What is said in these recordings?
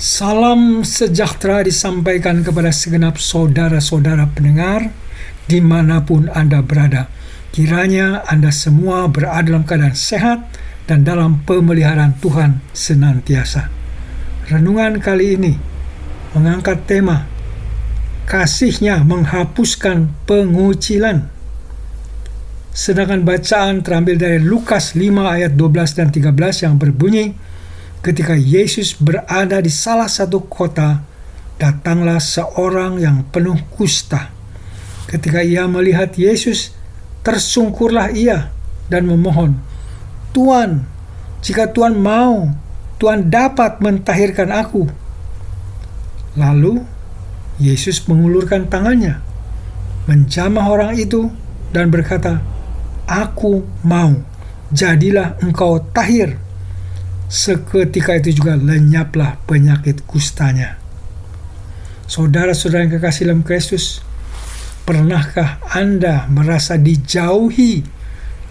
Salam sejahtera disampaikan kepada segenap saudara-saudara pendengar dimanapun Anda berada. Kiranya Anda semua berada dalam keadaan sehat dan dalam pemeliharaan Tuhan senantiasa. Renungan kali ini mengangkat tema kasih-Nya menghapuskan pengucilan. Sedangkan bacaan terambil dari Lukas 5 ayat 12 dan 13 yang berbunyi, ketika Yesus berada di salah satu kota, datanglah seorang yang penuh kusta. Ketika ia melihat Yesus, tersungkurlah ia dan memohon, "Tuan, jika Tuan mau, Tuan dapat mentahirkan aku." Lalu Yesus mengulurkan tangannya, menjamah orang itu dan berkata, "Aku mau, jadilah engkau tahir." Seketika itu juga lenyaplah penyakit kustanya. Saudara-saudara yang kekasih dalam Kristus, pernahkah Anda merasa dijauhi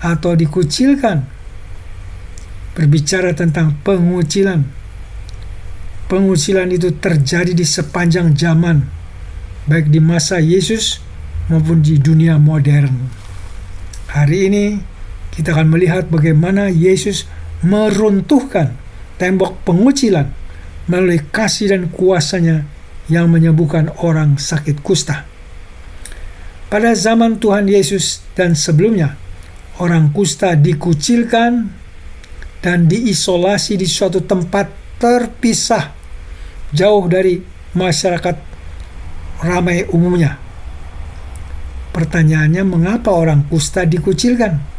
atau dikucilkan? Berbicara tentang pengucilan. Pengucilan itu terjadi di sepanjang zaman, baik di masa Yesus maupun di dunia modern. Hari ini kita akan melihat bagaimana Yesus meruntuhkan tembok pengucilan melalui kasih dan kuasa-Nya yang menyembuhkan orang sakit kusta. Pada zaman Tuhan Yesus dan sebelumnya, orang kusta dikucilkan dan diisolasi di suatu tempat terpisah, jauh dari masyarakat ramai umumnya. Pertanyaannya, mengapa orang kusta dikucilkan?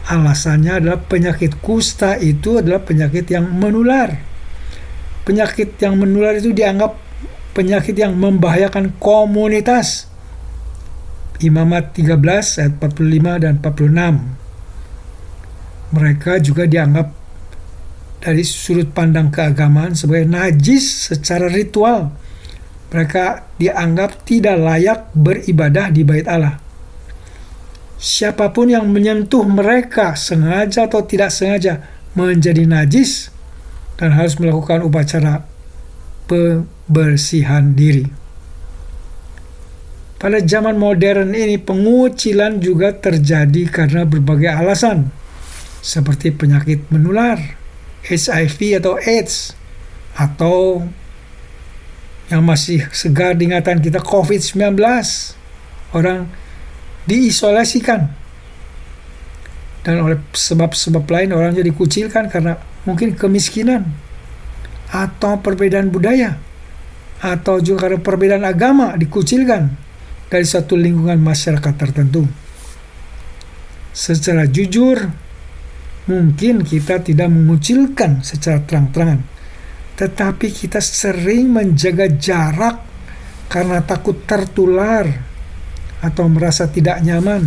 Alasannya adalah penyakit kusta itu adalah penyakit yang menular. Penyakit yang menular itu dianggap penyakit yang membahayakan komunitas. Imamat 13 ayat 45 dan 46. Mereka juga dianggap dari sudut pandang keagamaan sebagai najis secara ritual. Mereka dianggap tidak layak beribadah di bait Allah. Siapapun yang menyentuh mereka sengaja atau tidak sengaja menjadi najis dan harus melakukan upacara pembersihan diri. Pada zaman modern ini, pengucilan juga terjadi karena berbagai alasan, seperti penyakit menular, HIV atau AIDS, atau yang masih segar diingatan kita COVID-19. Orang diisolasikan, dan oleh sebab-sebab lain orang jadi dikucilkan karena mungkin kemiskinan atau perbedaan budaya atau juga karena perbedaan agama, dikucilkan dari suatu lingkungan masyarakat tertentu. Secara jujur, mungkin kita tidak mengucilkan secara terang-terangan, tetapi kita sering menjaga jarak karena takut tertular atau merasa tidak nyaman.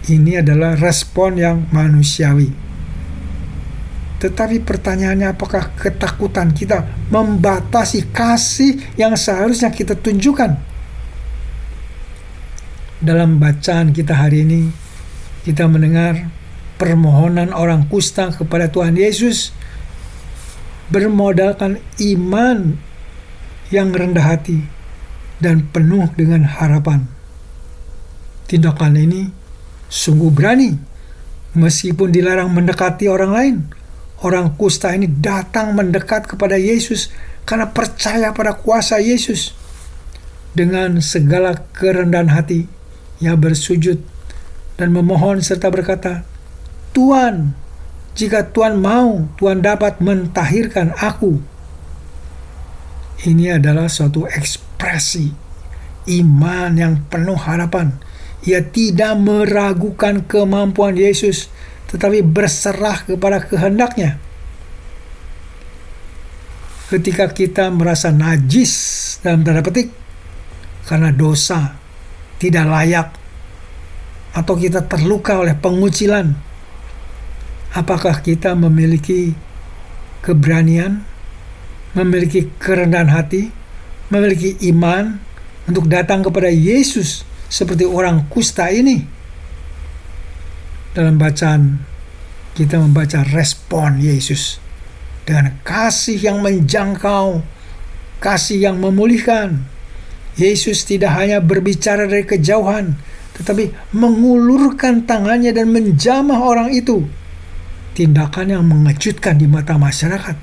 Ini adalah respon yang manusiawi. Tetapi pertanyaannya, apakah ketakutan kita membatasi kasih yang seharusnya kita tunjukkan? Dalam bacaan kita hari ini, kita mendengar permohonan orang kusta kepada Tuhan Yesus bermodalkan iman yang rendah hati dan penuh dengan harapan. Tindakan ini sungguh berani. Meskipun dilarang mendekati orang lain, orang kusta ini datang mendekat kepada Yesus karena percaya pada kuasa Yesus. Dengan segala kerendahan hati, ia bersujud dan memohon serta berkata, "Tuan, jika Tuan mau, Tuan dapat mentahirkan aku." Ini adalah suatu ekspresi iman yang penuh harapan. Ia tidak meragukan kemampuan Yesus, tetapi berserah kepada kehendak-Nya. Ketika kita merasa najis dalam tanda petik karena dosa, tidak layak, atau kita terluka oleh pengucilan, apakah kita memiliki keberanian, memiliki kerendahan hati, memiliki iman untuk datang kepada Yesus seperti orang kusta ini? Dalam bacaan kita membaca respon Yesus. dengan kasih yang menjangkau, kasih yang memulihkan. Yesus tidak hanya berbicara dari kejauhan, tetapi mengulurkan tangannya dan menjamah orang itu. Tindakan yang mengejutkan di mata masyarakat.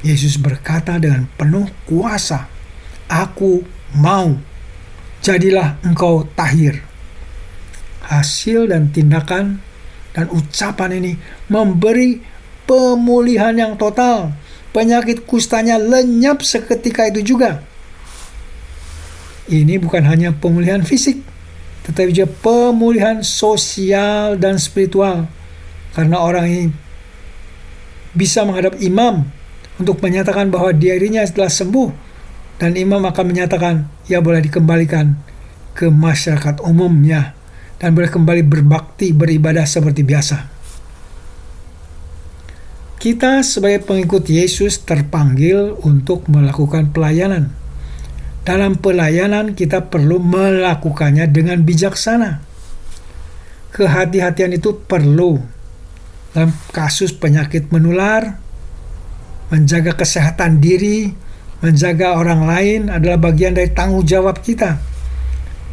Yesus berkata dengan penuh kuasa, "Aku mau, jadilah engkau tahir." Hasil dan tindakan dan ucapan ini memberi pemulihan yang total. Penyakit kustanya lenyap seketika itu juga. Ini bukan hanya pemulihan fisik, tetapi juga pemulihan sosial dan spiritual. Karena orang ini bisa menghadap imam untuk menyatakan bahwa dirinya telah sembuh, dan imam akan menyatakan ia boleh dikembalikan ke masyarakat umumnya dan boleh kembali berbakti, beribadah seperti biasa. Kita sebagai pengikut Yesus terpanggil untuk melakukan pelayanan. Dalam pelayanan kita perlu melakukannya dengan bijaksana. Kehati-hatian itu perlu. Dalam kasus penyakit menular, menjaga kesehatan diri, menjaga orang lain adalah bagian dari tanggung jawab kita.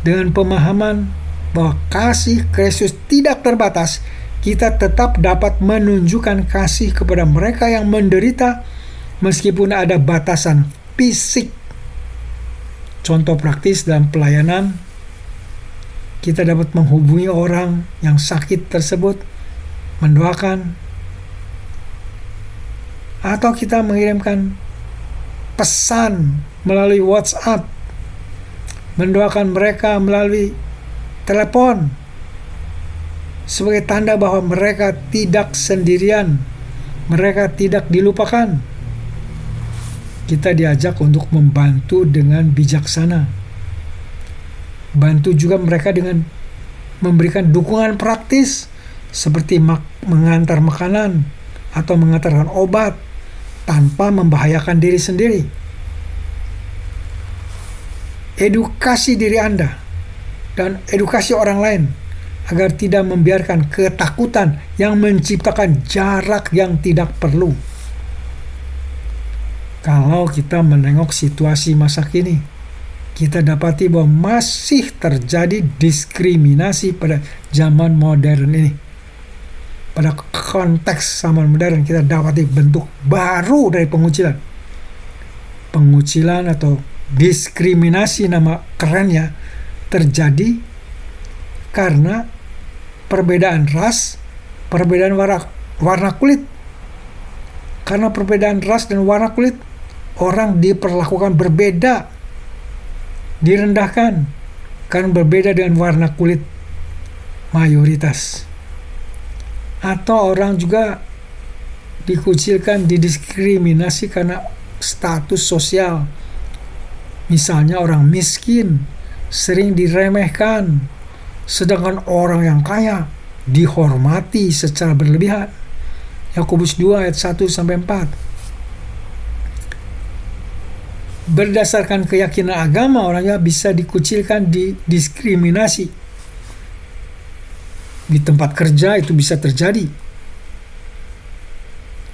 Dengan pemahaman bahwa kasih Kristus tidak terbatas, kita tetap dapat menunjukkan kasih kepada mereka yang menderita meskipun ada batasan fisik. Contoh praktis dalam pelayanan, kita dapat menghubungi orang yang sakit tersebut, mendoakan, atau kita mengirimkan pesan melalui WhatsApp, mendoakan mereka melalui telepon, sebagai tanda bahwa mereka tidak sendirian, mereka tidak dilupakan. Kita diajak untuk membantu dengan bijaksana. Bantu juga mereka dengan memberikan dukungan praktis seperti mengantar makanan atau mengantarkan obat tanpa membahayakan diri sendiri. Edukasi diri Anda dan edukasi orang lain agar tidak membiarkan ketakutan yang menciptakan jarak yang tidak perlu. Kalau kita menengok situasi masa kini, kita dapati bahwa masih terjadi diskriminasi pada zaman modern ini. Pada konteks zaman modern kita dapati bentuk baru dari pengucilan. Pengucilan atau diskriminasi nama kerennya terjadi karena perbedaan ras, perbedaan warna kulit. Karena perbedaan ras dan warna kulit, orang diperlakukan berbeda, direndahkan karena berbeda dengan warna kulit mayoritas. Atau orang juga dikucilkan, didiskriminasi karena status sosial. Misalnya orang miskin sering diremehkan, sedangkan orang yang kaya dihormati secara berlebihan. Yakobus 2 ayat 1-4. Berdasarkan keyakinan agama, orangnya bisa dikucilkan, didiskriminasi. Di tempat kerja itu bisa terjadi.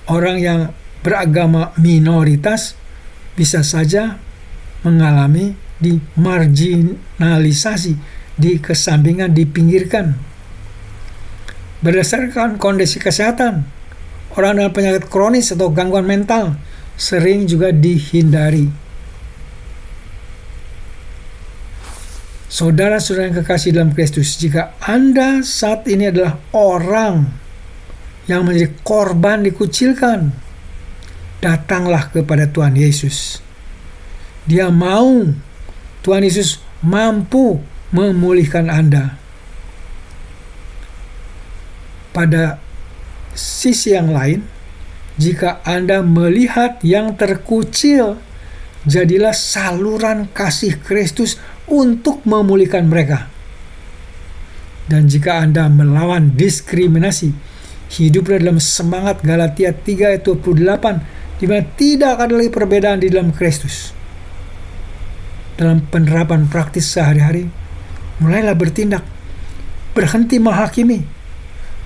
Orang yang beragama minoritas bisa saja mengalami dimarginalisasi, dikesampingkan, dipinggirkan. Berdasarkan kondisi kesehatan, orang dengan penyakit kronis atau gangguan mental sering juga dihindari. Saudara-saudara yang kekasih dalam Kristus, jika Anda saat ini adalah orang yang menjadi korban dikucilkan, datanglah kepada Tuhan Yesus. Dia mau, Tuhan Yesus mampu memulihkan Anda. Pada sisi yang lain, jika Anda melihat yang terkucil, jadilah saluran kasih Kristus untuk memulihkan mereka. Dan jika Anda melawan diskriminasi, hiduplah dalam semangat Galatia 3 ayat 28, di mana tidak ada lagi perbedaan di dalam Kristus. Dalam penerapan praktis sehari-hari, mulailah bertindak, berhenti menghakimi,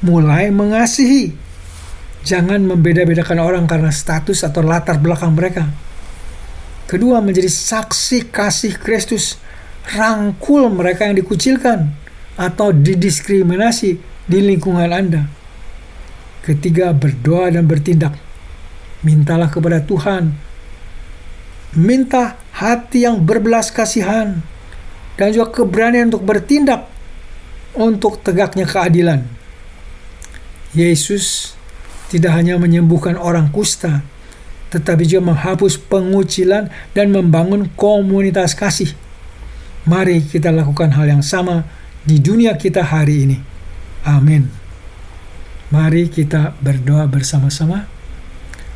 mulai mengasihi. Jangan membeda-bedakan orang karena status atau latar belakang mereka. Kedua, menjadi saksi kasih Kristus. Rangkul mereka yang dikucilkan atau didiskriminasi di lingkungan Anda. Ketiga, berdoa dan bertindak. Mintalah kepada Tuhan. Minta hati yang berbelas kasihan dan juga keberanian untuk bertindak untuk tegaknya keadilan. Yesus tidak hanya menyembuhkan orang kusta, tetapi juga menghapus pengucilan dan membangun komunitas kasih. Mari kita lakukan hal yang sama di dunia kita hari ini. Amin. Mari kita berdoa bersama-sama.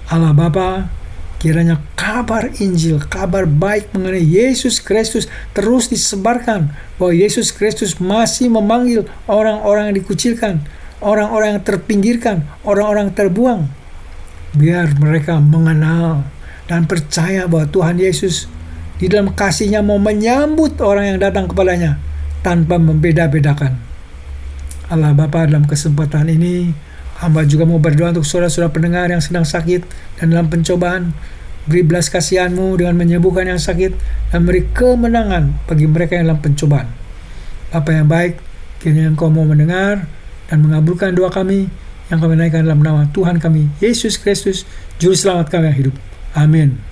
Allah Bapa, kiranya kabar Injil, kabar baik mengenai Yesus Kristus terus disebarkan, bahwa Yesus Kristus masih memanggil orang-orang yang dikucilkan, orang-orang yang terpinggirkan, orang-orang terbuang. Biar mereka mengenal dan percaya bahwa Tuhan Yesus di dalam kasih-Nya mau menyambut orang yang datang kepadanya tanpa membeda-bedakan. Allah Bapa, dalam kesempatan ini hamba juga mau berdoa untuk saudara-saudara pendengar yang sedang sakit dan dalam pencobaan. Beri belas kasihan-Mu dengan menyembuhkan yang sakit dan beri kemenangan bagi mereka yang dalam pencobaan. Bapa yang baik, kiranya Engkau mau mendengar dan mengabulkan doa kami yang kami naikkan dalam nama Tuhan kami, Yesus Kristus, Juru Selamat kami yang hidup. Amin.